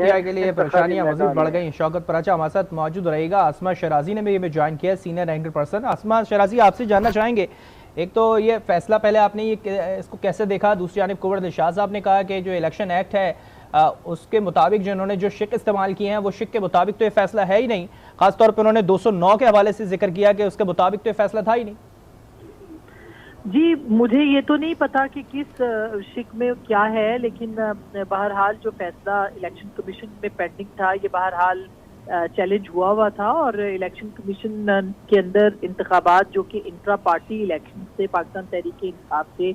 PTI के लिए परेशानियां मजीद बढ़ गई। शौकत पराचा हमारे साथ मौजूद रहेगा। आसमा शराजी ने भी ज्वाइन किया, सीनियर रैंकर पर्सन। आसमा शराजी, आपसे जानना चाहेंगे, एक तो ये फैसला पहले आपने इसको कैसे देखा, दूसरी जानब कुंवर दिलशाद साहब ने कहा कि जो इलेक्शन एक्ट है उसके मुताबिक जिन्होंने जो शिक इस्तेमाल किए हैं वो शिक के मुताबिक तो ये फैसला है ही नहीं। खासतौर पर उन्होंने 209 के हवाले से जिक्र किया कि उसके मुताबिक तो ये फैसला था ही नहीं। जी, मुझे ये तो नहीं पता कि किस शिक में क्या है, लेकिन बहरहाल जो फैसला इलेक्शन कमीशन में पेंडिंग था ये बहरहाल चैलेंज हुआ था। और इलेक्शन कमीशन के अंदर इंतखाबात जो कि इंट्रा पार्टी इलेक्शन थे पाकिस्तान तहरीक इंसाफ के,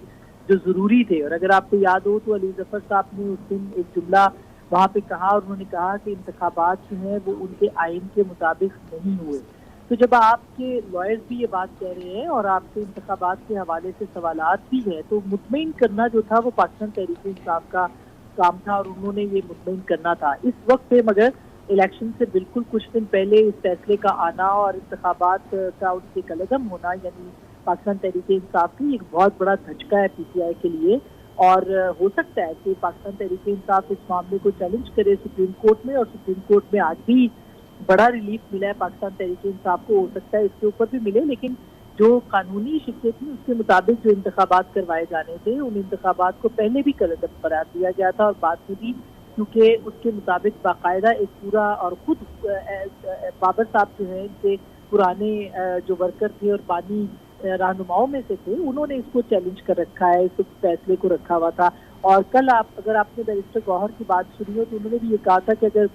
जो जरूरी थे। और अगर आपको याद हो तो अली जफर साहब ने उस दिन एक जुमला वहां पे कहा और उन्होंने कहा कि इंतखाबात जो है वो उनके आइन के मुताबिक नहीं हुए। तो जब आपके लॉयर्स भी ये बात कह रहे हैं और आपके इंतखाबात के हवाले से सवालात भी हैं, तो मुतमईन करना जो था वो पाकिस्तान तहरीक इंसाफ का काम था और उन्होंने ये मुतमईन करना था इस वक्त पे। मगर इलेक्शन से बिल्कुल कुछ दिन पहले इस फैसले का आना और इंतखाबात का उनके कलदम होना, यानी पाकिस्तान तहरीक इंसाफ की एक बहुत बड़ा धचका है पीटीआई के लिए। और हो सकता है कि पाकिस्तान तहरीक इंसाफ इस मामले को चैलेंज करे सुप्रीम कोर्ट में, और सुप्रीम कोर्ट में आज भी बड़ा रिलीफ मिला है पाकिस्तान तहरीक इंसाफ को, हो सकता है इसके ऊपर भी मिले। लेकिन जो कानूनी शिक्के थी उसके मुताबिक जो इंतखाबात करवाए जाने थे, उन इंतखाबात को पहले भी कलदम करार दिया गया था और बाद में भी, क्योंकि उसके मुताबिक बाकायदा एक पूरा, और खुद बाबर साहब जो है इनके पुराने जो वर्कर थे और बानी रहनुमाओं में से थे, उन्होंने इसको चैलेंज कर रखा है, इस फैसले को रखा हुआ था। और कल अगर आपने बैरिस्टर गौहर की बात सुनी हो तो उन्होंने भी ये कहा था कि अगर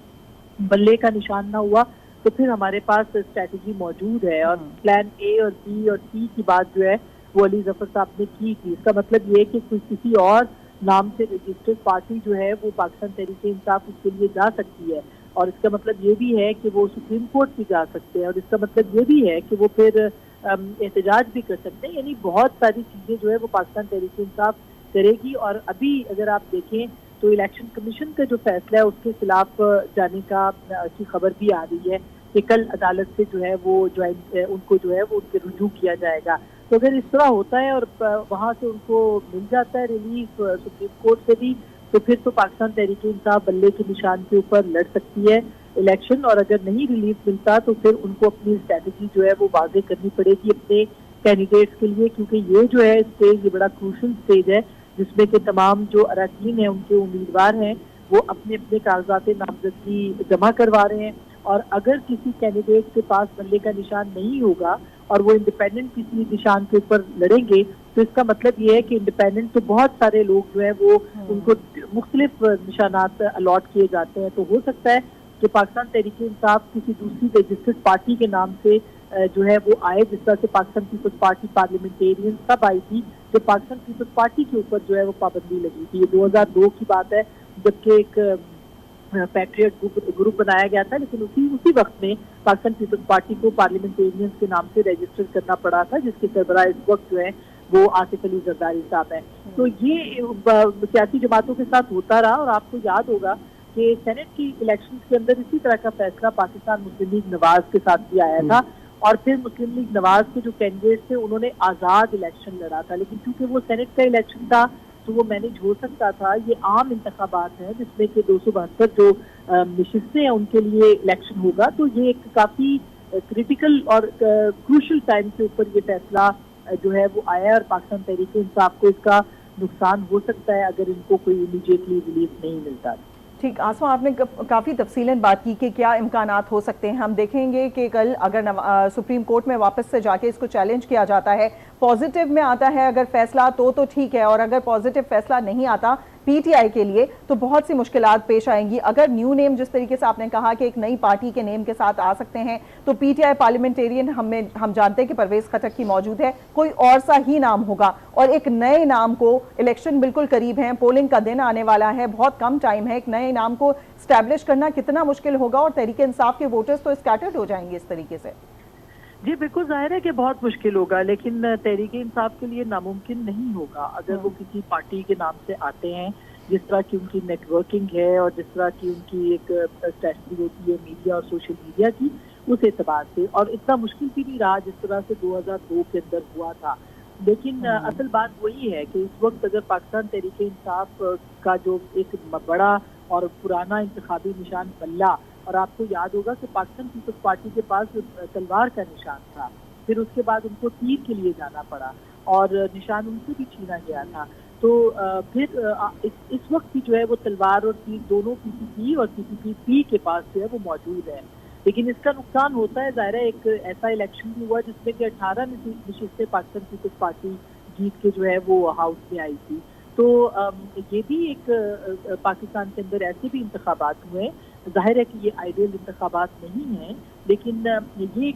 बल्ले का निशान ना हुआ तो फिर हमारे पास स्ट्रैटेजी मौजूद है। और प्लान ए और बी और सी की बात जो है वो अली जफर साहब ने की थी। इसका मतलब ये है कि किसी और नाम से रजिस्टर्ड पार्टी जो है वो पाकिस्तान तहरीक इंसाफ उसके लिए जा सकती है, और इसका मतलब ये भी है कि वो सुप्रीम कोर्ट भी जा सकते हैं, और इसका मतलब ये भी है कि वो फिर एहतजाज भी कर सकते हैं। यानी बहुत सारी चीजें जो है वो पाकिस्तान तहरीक इंसाफ करेगी। और अभी अगर आप देखें तो इलेक्शन कमीशन का जो फैसला है उसके खिलाफ जाने की खबर भी आ रही है कि कल अदालत से जो है वो उनको जो है वो उनके रुजू किया जाएगा। तो अगर इस तरह होता है और वहां से उनको मिल जाता है रिलीफ सुप्रीम कोर्ट से भी, तो फिर तो पाकिस्तान तहरीक इंसाफ बल्ले के निशान के ऊपर लड़ सकती है इलेक्शन। और अगर नहीं रिलीफ मिलता तो फिर उनको अपनी स्ट्रैटेजी जो है वो वाज़ेह करनी पड़ेगी अपने कैंडिडेट्स के लिए, क्योंकि ये जो है स्टेज ये बड़ा क्रूशल स्टेज है जिसमें कि तमाम जो अरकान हैं उनके उम्मीदवार हैं वो अपने अपने कागजात नामजदगी जमा करवा रहे हैं। और अगर किसी कैंडिडेट के पास बल्ले का निशान नहीं होगा और वो इंडिपेंडेंट किसी निशान के ऊपर लड़ेंगे, तो इसका मतलब ये है कि इंडिपेंडेंट तो बहुत सारे लोग जो है वो उनको मुख्तलिफ निशानात अलॉट किए जाते हैं। तो हो सकता है कि पाकिस्तान तहरीक इंसाफ किसी दूसरी रजिस्टर्ड पार्टी के नाम से जो है वो आए, जिस तरह से पाकिस्तान पीपल्स पार्टी पार्लियामेंटेरियन तब आई थी जब पाकिस्तान पीपल्स पार्टी के ऊपर जो है वो पाबंदी लगी थी। ये 2002 की बात है, जबकि एक पैट्रियट ग्रुप बनाया गया था, लेकिन उसी वक्त में पाकिस्तान पीपल्स पार्टी को पार्लियामेंटेरियंस के नाम से रजिस्टर करना पड़ा था, जिसके सरबराह इस वक्त जो है वो आसिफ अली जरदारी साहब है। तो ये सियासी जमातों के साथ होता रहा। और आपको याद होगा कि सेनेट की इलेक्शन के अंदर इसी तरह का फैसला पाकिस्तान मुस्लिम लीग नवाज के साथ भी आया था, और फिर मुस्लिम लीग नवाज के जो कैंडिडेट थे उन्होंने आज़ाद इलेक्शन लड़ा था। लेकिन क्योंकि वो सेनेट का इलेक्शन था तो वो मैनेज हो सकता था। ये आम इंतखाबात हैं जिसमें कि 272 जो नशिस्तें हैं उनके लिए इलेक्शन होगा। तो ये एक काफ़ी क्रिटिकल और क्रूशल टाइम के ऊपर ये फैसला जो है वो आया, और पाकिस्तान तहरीक इंसाफ को इसका नुकसान हो सकता है अगर इनको कोई इमीडिएटली रिलीफ नहीं मिलता। ठीक, आसमा आपने काफ़ी तफसीलन बात की कि क्या इम्कानात हो सकते हैं। हम देखेंगे कि कल अगर सुप्रीम कोर्ट में वापस से जाके इसको चैलेंज किया जाता है, पॉजिटिव में आता है अगर फैसला तो ठीक है, और अगर पॉजिटिव फैसला नहीं आता पीटीआई के लिए तो बहुत सी मुश्किलात पेश आएंगी। अगर न्यू नेम, जिस तरीके से आपने कहा कि एक नई पार्टी के नेम के साथ आ सकते हैं, तो पीटीआई पार्लियामेंटेरियन हम जानते हैं कि परवेज खटक की मौजूद है, कोई और सा ही नाम होगा। और एक नए नाम को, इलेक्शन बिल्कुल करीब है, पोलिंग का दिन आने वाला है, बहुत कम टाइम है, एक नए नाम को स्टैब्लिश करना कितना मुश्किल होगा, और तहरीक इंसाफ के वोटर्स तो स्कैटर्ड हो जाएंगे इस तरीके से। जी बिल्कुल, जाहिर है कि बहुत मुश्किल होगा, लेकिन तहरीक इंसाफ के लिए नामुमकिन नहीं होगा अगर वो किसी पार्टी के नाम से आते हैं, जिस तरह की उनकी नेटवर्किंग है और जिस तरह की उनकी एक स्ट्रैटेजी होती है मीडिया और सोशल मीडिया की, उस एतबार से। और इतना मुश्किल भी नहीं रहा जिस तरह से 2002 के अंदर हुआ था। लेकिन असल बात वही है कि इस वक्त अगर पाकिस्तान तहरीक इंसाफ का जो एक बड़ा और पुराना इंतखाबी निशान बल्ला। और आपको याद होगा कि पाकिस्तान पीपल्स पार्टी के पास तलवार का निशान था, फिर उसके बाद उनको तीर के लिए जाना पड़ा और निशान उनसे भी छीना गया था। तो फिर इस वक्त भी जो है वो तलवार और तीर दोनों पीपीपी और पीपीपी के पास जो है वो मौजूद है। लेकिन इसका नुकसान होता है, ज़ाहिर है एक ऐसा इलेक्शन भी हुआ जिसमें कि 18 नशिस्तें पाकिस्तान पीपल्स पार्टी जीत के जो है वो हाउस में आई थी। तो ये भी एक पाकिस्तान के अंदर ऐसे भी इंतखाबात हुए हैं। जाहिर है कि ये आइडियल इंतखाबात नहीं है, लेकिन ये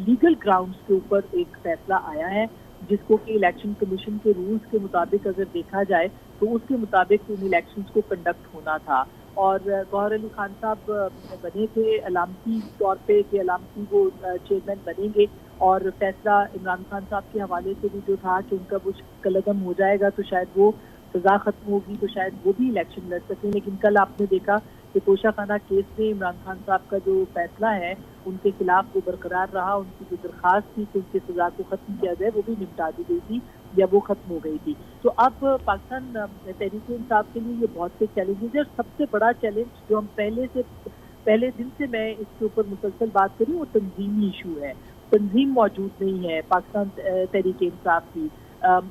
लीगल ग्राउंड्स के ऊपर एक फैसला आया है जिसको कि इलेक्शन कमीशन के रूल्स के मुताबिक अगर देखा जाए तो उसके मुताबिक उन इलेक्शंस को कंडक्ट होना था। और गौहर अली खान साहब बने थे अलामती तौर पे कि अलामती वो चेयरमैन बनेंगे, और फैसला इमरान खान साहब के हवाले से भी जो था कि उनका कुछ कलदम हो जाएगा तो शायद वो सजा खत्म होगी तो शायद वो भी इलेक्शन लड़ सकें। लेकिन कल आपने देखा कि तोशाखाना केस में इमरान खान साहब का जो फैसला है उनके खिलाफ वो बरकरार रहा। उनकी जो दरख्वास्त थी कि उनकी सजा को खत्म किया जाए वो भी निपटा दी गई थी या वो खत्म हो गई थी। तो अब पाकिस्तान तहरीक-ए-इंसाफ के लिए ये बहुत से चैलेंजेस है, और सबसे बड़ा चैलेंज जो हम पहले दिन से मैं इसके ऊपर मुसलसल बात करी वो तंजीमी इशू है। तंजीम मौजूद नहीं है पाकिस्तान तहरीक-ए-इंसाफ की।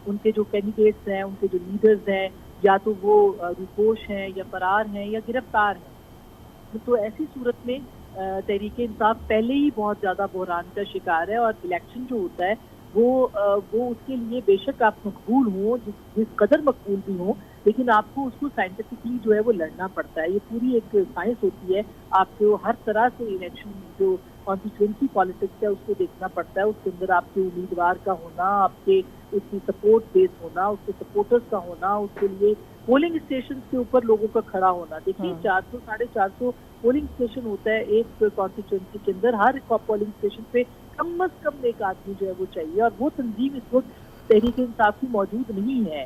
उनके जो कैंडिडेट्स हैं, उनके जो लीडर्स हैं, या तो वो रुपोश हैं या फरार हैं या गिरफ्तार हैं। तो ऐसी सूरत में तहरीक-ए-इंसाफ पहले ही बहुत ज़्यादा बहरान का शिकार है, और इलेक्शन जो होता है वो उसके लिए बेशक आप मकबूल हों, जिस कदर मकबूल भी हों, लेकिन आपको उसको साइंटिफिकली जो है वो लड़ना पड़ता है। ये पूरी एक साइंस होती है, आपको हर तरह से इलेक्शन जो कॉन्स्टिट्यूएंसी पॉलिटिक्स है उसको देखना पड़ता है। उसके अंदर आपके उम्मीदवार का होना, आपके उसकी सपोर्ट बेस होना, उसके सपोर्टर्स का होना, उसके लिए पोलिंग स्टेशन के ऊपर लोगों का खड़ा होना। देखिए 400 450 पोलिंग स्टेशन होता है एक कॉन्स्टिट्यूएंसी के अंदर, हर पोलिंग स्टेशन पे कम अज कम एक आदमी जो है वो चाहिए, और वो तंजीम इस वक्त तहरीक-ए-इंसाफ की मौजूद नहीं है।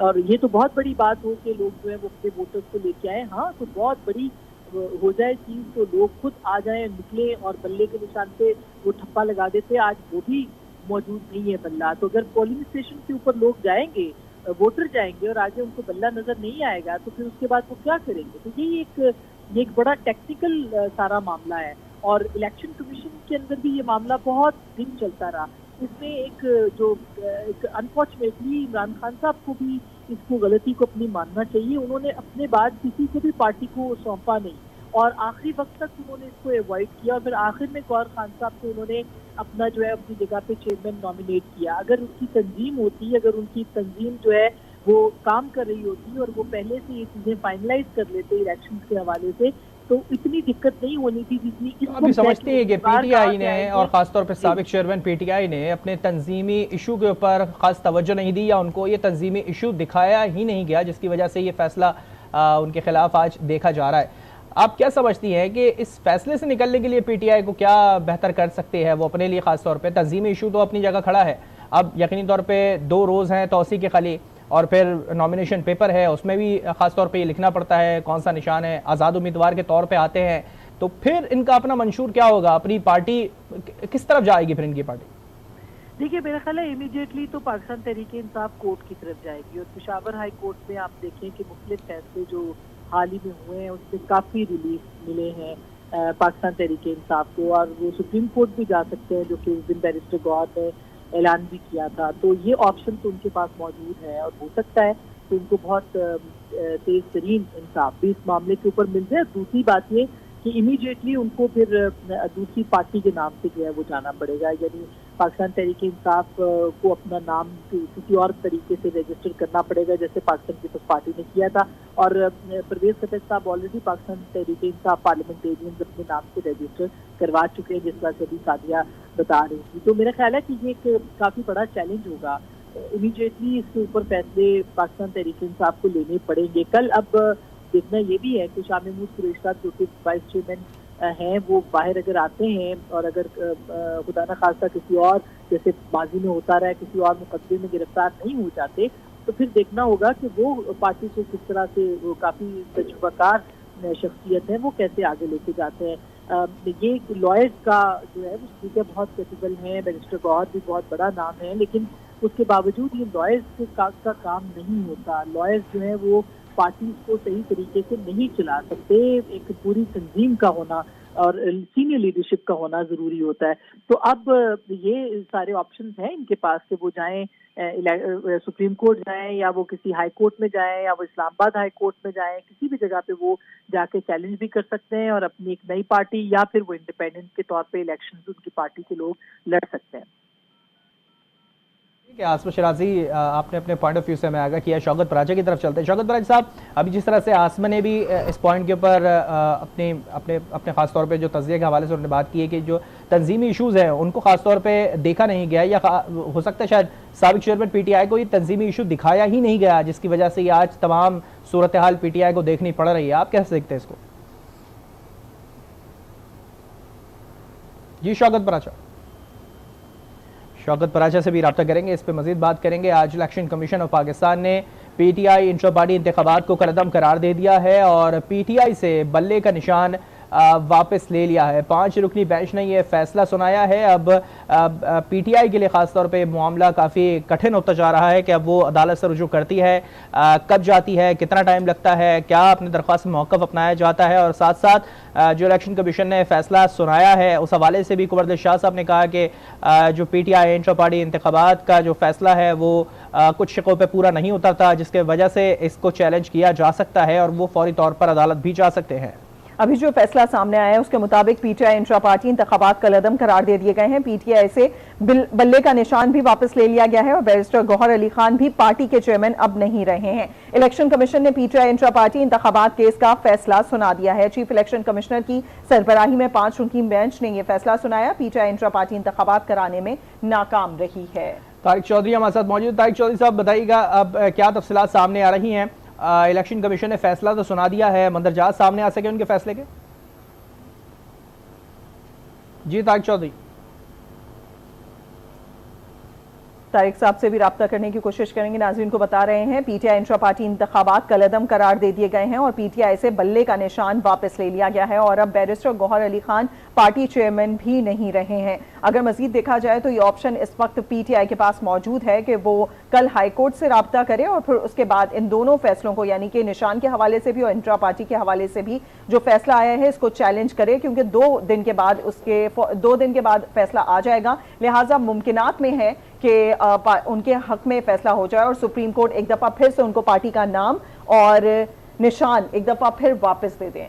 और ये तो बहुत बड़ी बात हो कि लोग जो है वो अपने वोटर्स को लेके आए। हाँ, तो बहुत बड़ी हो जाए चीज तो लोग खुद आ जाए, निकले और बल्ले के निशान पे वो ठप्पा लगा देते। आज वो भी मौजूद नहीं है बल्ला। तो अगर पोलिंग स्टेशन के ऊपर लोग जाएंगे, वोटर जाएंगे और आगे उनको बल्ला नजर नहीं आएगा तो फिर उसके बाद वो क्या करेंगे? तो ये एक बड़ा टेक्निकल सारा मामला है, और इलेक्शन कमीशन के अंदर भी ये मामला बहुत दिन चलता रहा। इसमें एक अनफॉर्चुनेटली इमरान खान साहब को भी इसको गलती को अपनी मानना चाहिए। उन्होंने अपने बाद किसी को भी पार्टी को सौंपा नहीं, और आखिरी वक्त तक उन्होंने इसको अवॉइड किया, और फिर आखिर में गौहर खान साहब को उन्होंने अपना जो है अपनी जगह पे चेयरमैन नॉमिनेट किया। अगर उसकी तंजीम होती, अगर उनकी तंजीम जो है वो काम कर रही होती और वो पहले से ये चीजें फाइनलाइज कर लेते इलेक्शन के हवाले से, तो इतनी दिक्कत नहीं होनी थी जितनी इस अभी समझते हैं कि पीटीआई ने और खासतौर पर साबिक चेयरमैन पीटीआई ने अपने तंजीमी इशू के ऊपर खास तवज्जो नहीं दी, या उनको ये तंजीमी इशू दिखाया ही नहीं गया, जिसकी वजह से ये फैसला उनके खिलाफ आज देखा जा रहा है। आप क्या समझती हैं कि इस फैसले से निकलने के लिए पीटीआई को क्या बेहतर कर सकते हैं वो अपने लिए? खासतौर पर तंजीमी इशू तो अपनी जगह खड़ा है, अब यकीनी तौर पर 2 रोज़ हैं तौसी के खली, और फिर नॉमिनेशन पेपर है, उसमें भी खासतौर पे ये लिखना पड़ता है कौन सा निशान है, आज़ाद उम्मीदवार के तौर पे आते हैं, तो फिर इनका अपना मंशूर क्या होगा? अपनी पार्टी किस तरफ जाएगी फिर इनकी पार्टी? देखिए, मेरा ख्याल है इमीडिएटली तो पाकिस्तान तहरीक-ए-इंसाफ कोर्ट की तरफ जाएगी, और पेशावर हाई कोर्ट में आप देखें कि मुख्तलिफ फैसले जो हाल ही में हुए हैं उसमें काफ़ी रिलीफ मिले हैं पाकिस्तान तहरीक-ए-इंसाफ को, और वो सुप्रीम कोर्ट भी जा सकते हैं, जो कि उस दिन बैरिस्टर गौहर ने ऐलान भी किया था। तो ये ऑप्शन तो उनके पास मौजूद है, और हो सकता है कि उनको बहुत तेज तरीन इंसाफ भी इस मामले के ऊपर मिल जाए। दूसरी बात ये कि इमीडिएटली उनको फिर दूसरी पार्टी के नाम से जो है वो जाना पड़ेगा, यानी पाकिस्तान तहरीक-ए-इंसाफ को अपना नाम किसी और तरीके से रजिस्टर करना पड़ेगा, जैसे पाकिस्तान पीपल्स पार्टी ने किया था। और परवेज खट्टर साहब ऑलरेडी पाकिस्तान तहरीक-ए-इंसाफ पार्लियामेंटेरियंस अपने नाम से रजिस्टर करवा चुके हैं, जिस तरह से अभी सादिया बता रही थी। तो मेरा ख्याल है कि ये एक काफ़ी बड़ा चैलेंज होगा। इमीडिएटली इसके ऊपर फैसले पाकिस्तान तहरीक-ए-इंसाफ को लेने पड़ेंगे। कल अब देखना ये भी है कि शाह महमूद कुरैशी साहब जो कि वाइस चेयरमैन हैं वो बाहर अगर आते हैं, और अगर खुदा न खास्ता किसी और जैसे माजी में होता रहा है किसी और मुकदमे में गिरफ्तार नहीं हो जाते, तो फिर देखना होगा कि वो पार्टी को किस तरह से, वो काफ़ी तजुर्बाकार शख्सियत है, वो कैसे आगे लेके जाते हैं। ये लॉयर्स का जो है वो ठीक है बहुत कैपेबल है, बैरिस्टर गौहर भी बहुत बड़ा नाम है, लेकिन उसके बावजूद ये लॉयर्स का काम नहीं होता। लॉयर्स जो है वो पार्टी को सही तरीके से नहीं चला सकते। एक पूरी तंजीम का होना और सीनियर लीडरशिप का होना जरूरी होता है। तो अब ये सारे ऑप्शंस हैं इनके पास कि वो जाएं सुप्रीम कोर्ट जाएं, या वो किसी हाई कोर्ट में जाएं, या वो इस्लामाबाद हाई कोर्ट में जाएं, किसी भी जगह पे वो जाके चैलेंज भी कर सकते हैं और अपनी एक नई पार्टी, या फिर वो इंडिपेंडेंट के तौर पे इलेक्शंस उनकी पार्टी के लोग लड़ सकते हैं। आसमा शराजी, आपने अपने पॉइंट ऑफ व्यू से हमें आगाह किया। शौकत पराचा की तरफ चलते हैं। शौकत पराचा साहब, अभी जिस तरह से आसमा ने भी इस पॉइंट के ऊपर अपने अपने अपने खास तौर पे जो तज़किये के हवाले से उन्होंने बात की है कि जो तंजीमी इशूज़ हैं उनको खास तौर पे देखा नहीं गया, या हो सकता है शायद साबिक चेयरमैन पीटीआई को ये तंजीमी इशू दिखाया ही नहीं गया, जिसकी वजह से ये आज तमाम सूरत हाल पीटीआई को देखनी पड़ रही है। आप कैसे देखते हैं इसको? जी शौकत पराचा। शौकत पराचा से भी रब्ता करेंगे, इस पर मजीद बात करेंगे। आज इलेक्शन कमीशन ऑफ पाकिस्तान ने पीटीआई इंट्रा पार्टी इंतखाबात को कलअदम करार दे दिया है और पीटीआई से बल्ले का निशान वापस ले लिया है। 5 रुकनी बेंच ने यह फैसला सुनाया है। अब पीटीआई के लिए खास तौर पे मामला काफ़ी कठिन होता जा रहा है कि अब वो अदालत से रुजू करती है, कब जाती है, कितना टाइम लगता है, क्या अपनी दरख्वास्त में मौक़िफ़ अपनाया जाता है। और साथ साथ जो इलेक्शन कमीशन ने फैसला सुनाया है उस हवाले से भी कुंवर शाह साहब ने कहा कि जो पीटीआई इंट्रा पार्टी इंतखाबात का जो फैसला है वो कुछ शिकों पर पूरा नहीं उतरता, जिसके वजह से इसको चैलेंज किया जा सकता है और वो फौरी तौर पर अदालत भी जा सकते हैं। अभी जो फैसला सामने आया है उसके मुताबिक पीटीआई इंट्रा पार्टी इंतखाबात कलअदम करार दे दिए गए हैं। पीटीआई से बल्ले का निशान भी वापस ले लिया गया है और बैरिस्टर गौहर अली खान भी पार्टी के चेयरमैन अब नहीं रहे हैं। इलेक्शन कमीशन ने पीटीआई इंट्रा पार्टी इंतखाबात केस का फैसला सुना दिया है। चीफ इलेक्शन कमिश्नर की सरबराही में 5 रुकनी बेंच ने यह फैसला सुनाया। पीटीआई इंट्रा पार्टी इंतखाबात कराने में नाकाम रही है। तारिक चौधरी हमारे साथ मौजूद। तारिक चौधरी साहब, बताइएगा अब क्या तफसीलात सामने आ रही हैं? इलेक्शन कमीशन ने फैसला तो सुना दिया है, मंदरजात सामने आ सके उनके फैसले के? जी तारिक चौधरी। तारिक साहब से भी रब्ता करने की कोशिश करेंगे। नाज़रीन को बता रहे हैं पीटीआई इंट्रा पार्टी इंतखाबात कलअदम करार दे दिए गए हैं और पीटीआई से बल्ले का निशान वापस ले लिया गया है और अब barrister Gohar Ali Khan party chairman भी नहीं रहे हैं। अगर मजीद देखा जाए तो ये ऑप्शन इस वक्त पीटीआई के पास मौजूद है कि वो कल हाईकोर्ट से रब्ता करे और फिर उसके बाद इन दोनों फैसलों को, यानी कि निशान के हवाले से भी और इंट्रा पार्टी के हवाले से भी जो फैसला आया है इसको चैलेंज करे, क्योंकि 2 दिन के बाद फैसला आ जाएगा। लिहाजा मुमकिनात में है कि उनके हक में फैसला हो जाए और सुप्रीम कोर्ट एक दफा फिर से उनको पार्टी का नाम और निशान एक दफा फिर वापस दे दें।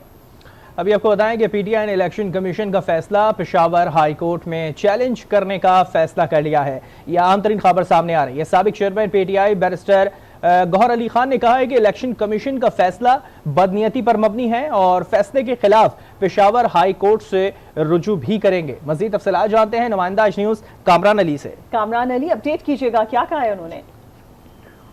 अभी आपको बताएं कि पीटीआई ने इलेक्शन कमीशन का फैसला पेशावर हाई कोर्ट में चैलेंज करने का फैसला कर लिया है। यह अहम तरीन खबर सामने आ रही है। साबिक chairman PTI barrister Gohar Ali Khan ने कहा है कि इलेक्शन कमीशन का फैसला बदनीयती पर मबनी है और फैसले के खिलाफ पेशावर हाई कोर्ट से रुजू भी करेंगे। मजीद तफसीलात जानते हैं नुमाइंदा न्यूज़ कामरान अली से। कामरान अली, अपडेट कीजिएगा, क्या कहा है उन्होंने?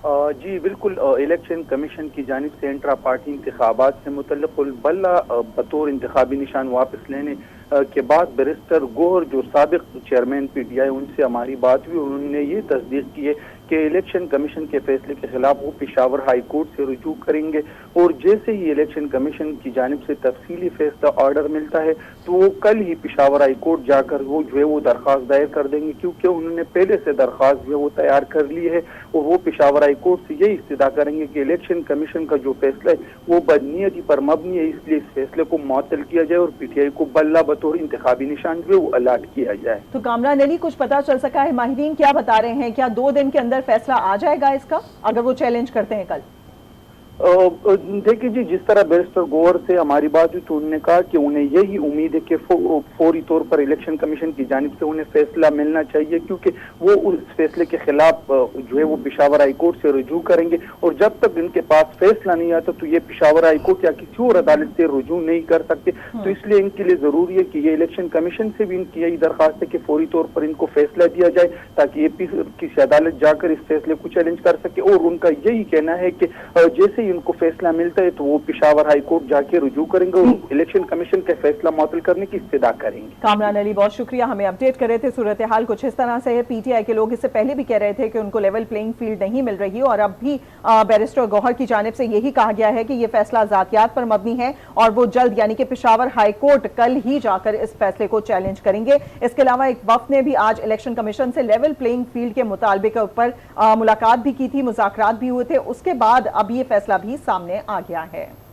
जी बिल्कुल, इलेक्शन कमीशन की जानिब से इंट्रा पार्टी इंतखाबात से मुतल्लिक़ बल्ला बतौर इंतखाबी निशान वापस लेने के बाद बैरिस्टर गौहर जो साबिक चेयरमैन पीटीआई उनसे हमारी बात हुई, उन्होंने ये तस्दीक की है कि इलेक्शन कमीशन के फैसले के खिलाफ वो पेशावर हाई कोर्ट से रुजू करेंगे और जैसे ही इलेक्शन कमीशन की जानिब से तफसीली फैसला ऑर्डर मिलता है तो वो कल ही पेशावर हाई कोर्ट जाकर वो जो है वो दरख्वास्त दायर कर देंगे, क्योंकि उन्होंने पहले से दरख्वास्त जो है वो तैयार कर ली है और वो पेशावर हाई कोर्ट से यही इस्तदा करेंगे कि इलेक्शन कमीशन का जो फैसला है वो बदनीयती पर मबनी है, इसलिए इस फैसले को मुअत्तल किया जाए और पीटीआई को बल्ला बतौर इंतखाबी निशान जो है वो अलाट किया जाए। तो कामरान अली, कुछ पता चल सका है? माहिरीन क्या बता रहे हैं? क्या 2 दिन के अंदर फैसला आ जाएगा इसका, अगर वो चैलेंज करते हैं कल? देखिए जी, जिस तरह बैरिस्टर गौहर से हमारी बात हुई तो उन्होंने कहा कि उन्हें यही उम्मीद है कि फौरी तौर पर इलेक्शन कमीशन की जानिब से उन्हें फैसला मिलना चाहिए, क्योंकि वो उस फैसले के खिलाफ जो है वो पेशावर हाई कोर्ट से रुजू करेंगे और जब तक इनके पास फैसला नहीं आता तो ये पेशावर हाई कोर्ट या किसी और अदालत से रुजू नहीं कर सकते। तो इसलिए इनके लिए जरूरी है कि ये इलेक्शन कमीशन से भी इनकी यही दरख्वास्त है कि फौरी तौर पर इनको फैसला दिया जाए ताकि ये किसी अदालत जाकर इस फैसले को चैलेंज कर सके। और उनका यही कहना है कि जैसे इनको फैसला मिलता है तो वो पेशावर हाई कोर्ट जाके रुजू करेंगे और इलेक्शन कमीशन का फैसला मुअत्तल करने की इस्तदा करेंगे। कामरान अली, बहुत शुक्रिया, हमें अपडेट कर रहे थे। सूरत हाल कुछ इस तरह से है। पीटीआई के लोग इससे पहले भी कह रहे थे कि उनको लेवल प्लेइंग फील्ड नहीं मिल रही और अब भी बैरिस्टर गौहर की जानिब से यही कहा गया है कि यह फैसला जातियात पर मबनी है और वो जल्द, यानी कि पेशावर हाई कोर्ट कल ही जाकर इस फैसले को चैलेंज करेंगे। इसके अलावा एक वफ्द ने भी आज इलेक्शन कमीशन से लेवल प्लेइंग फील्ड के मुतालबे के ऊपर मुलाकात भी की थी, मुज़ाकरात भी हुए थे। उसके बाद अब ये फैसला भी सामने आ गया है।